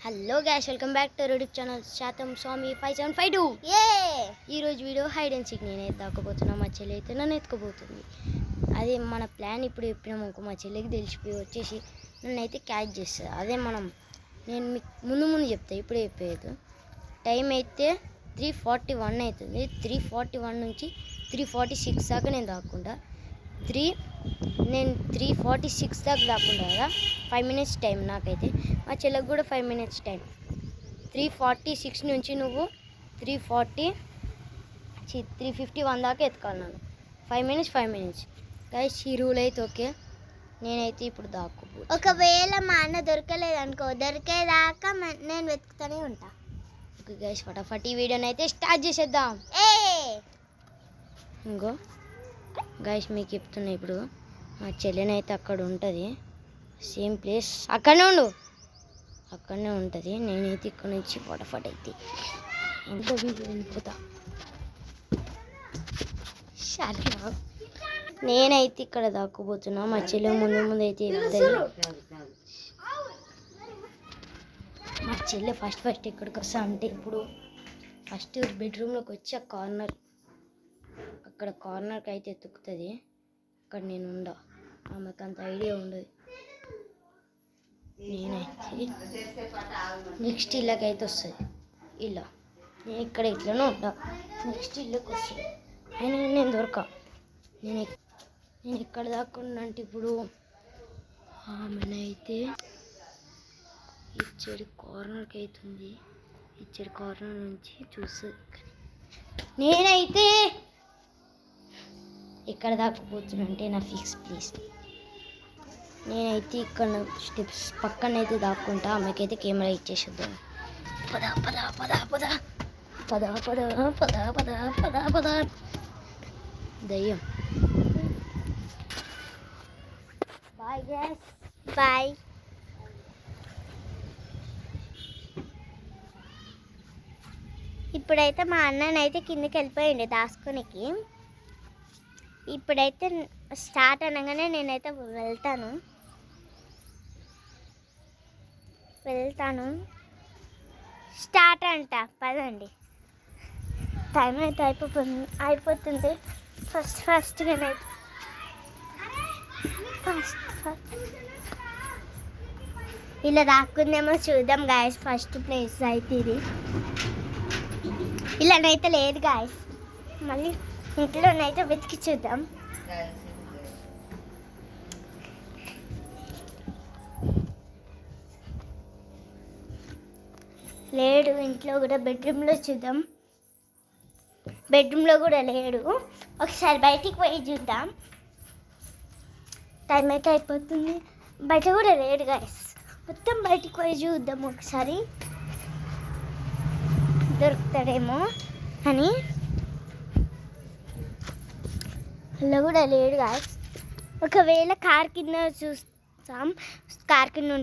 Hello guys, welcome back to YouTube channel శాతం స్వామి 5752. ఈరోజు video hide and seek నేనైతే దాక్కపోతున్నా. మా చెల్లి అయితే నన్ను ఎత్తుకోబోతుంది. అదే మన ప్లాన్. ఇప్పుడు చెప్పినాము అనుకో, మా చెల్లికి తెలిసిపోయి వచ్చేసి నన్ను అయితే క్యాచ్ చేస్తుంది. అదే నేను మీకు ముందు చెప్తా, ఇప్పుడు చెప్పేది. టైం అయితే 3:41 అవుతుంది. 3:41 నుంచి 3:46 దాకా నేను దాక్కుంటా. నేను 3:46 దాకా దాక్కుంటా కదా. 5 minutes టైం నాకైతే. మా చెల్లకు కూడా 5 minutes టైం. 3:46 నుంచి నువ్వు 3:51 దాకా ఎత్తుకోవాలి నన్ను. 5 minutes గైస్. ఈ రూల్ అయితే ఓకే. నేనైతే ఇప్పుడు దాక్కోబో. ఒకవేళ మా అన్న దొరకలేదు అనుకో, దొరికేదాకా నేను వెతుకుతూనే ఉంటా. ఓకే గైస్, ఫటాఫట్ ఈ వీడియోని అయితే స్టార్ట్ చేసేద్దాం. ఇంకో గైస్, మీకు చెప్తున్నా, ఇప్పుడు మా చెల్లెని అయితే అక్కడ ఉంటుంది, సేమ్ ప్లేస్. అక్కడనే ఉంటుంది. నేనైతే ఇక్కడ నుంచి ఫటాఫట్ అయితే ఎంత వీడియో వెళ్ళిపోతా. నేనైతే ఇక్కడ దాక్కుపోతున్నా. మా చెల్లె ముందు అయితే వెళ్తుంది. మా చెల్లె ఫస్ట్ ఎక్కడికి వస్తా అంటే, ఇప్పుడు ఫస్ట్ బెడ్రూమ్లోకి వచ్చి అక్కడ కార్నర్కి అయితే ఎత్తుకుతుంది. అక్కడ నేను ఆమెకు అంత ఐడియా ఉండదు. నేనైతే నెక్స్ట్ ఇళ్ళకి అయితే వస్తుంది. నేను ఇక్కడ ఇట్లనే ఉంటా. నెక్స్ట్ ఇళ్ళకి వస్తుంది. అయినా నేను నేను ఎక్కడ దాక్కున్నా అంటే, ఇప్పుడు ఆమెనైతే ఇచ్చడి కార్నర్కి అవుతుంది. ఇచ్చడి కార్నర్ నుంచి చూస్తుంది. నేనైతే ఎక్కడ దాక్కుపోతున్నా అంటే, నా ఫిక్స్ ప్లేస్. నేనైతే ఇక్కడ స్టెప్స్ పక్కనైతే దాక్కుంటా. ఆమెకైతే కెమెరా ఇచ్చేసిద్దాం. పద దయ్యం. Bye guys, bye. ఇప్పుడైతే మా అన్ననైతే కిందకి వెళ్ళిపోయింది దాచుకోనికి. ఇప్పుడైతే స్టార్ట్ అనగానే నేనైతే వెళ్తాను. స్టార్ట్ అంట. పదండి. టైం అయితే అయిపోతుంది. ఫస్ట్గానైతే ఇలా దాక్కుందేమో చూద్దాం గాయస్. ఫస్ట్ ప్లేస్ అయితే ఇది. ఇలానైతే లేదు గాయస్. మళ్ళీ ఇంట్లోనైతే వెతికి చూద్దాం. లేడు. ఇంట్లో కూడా బెడ్రూమ్లో చూద్దాం. బెడ్రూమ్లో కూడా లేడు. ఒకసారి బయటికి పోయి చూద్దాం. టైం అయితే అయిపోతుంది. బయట కూడా లేడు గాయస్. మొత్తం బయటికి పోయి చూద్దాం ఒకసారి, దొరుకుతాడేమో అని. అలా కూడా లేడు గాయస్. ఒకవేళ కార్ కింద చూస్తాం. కార్ కింద ఉంటాడు.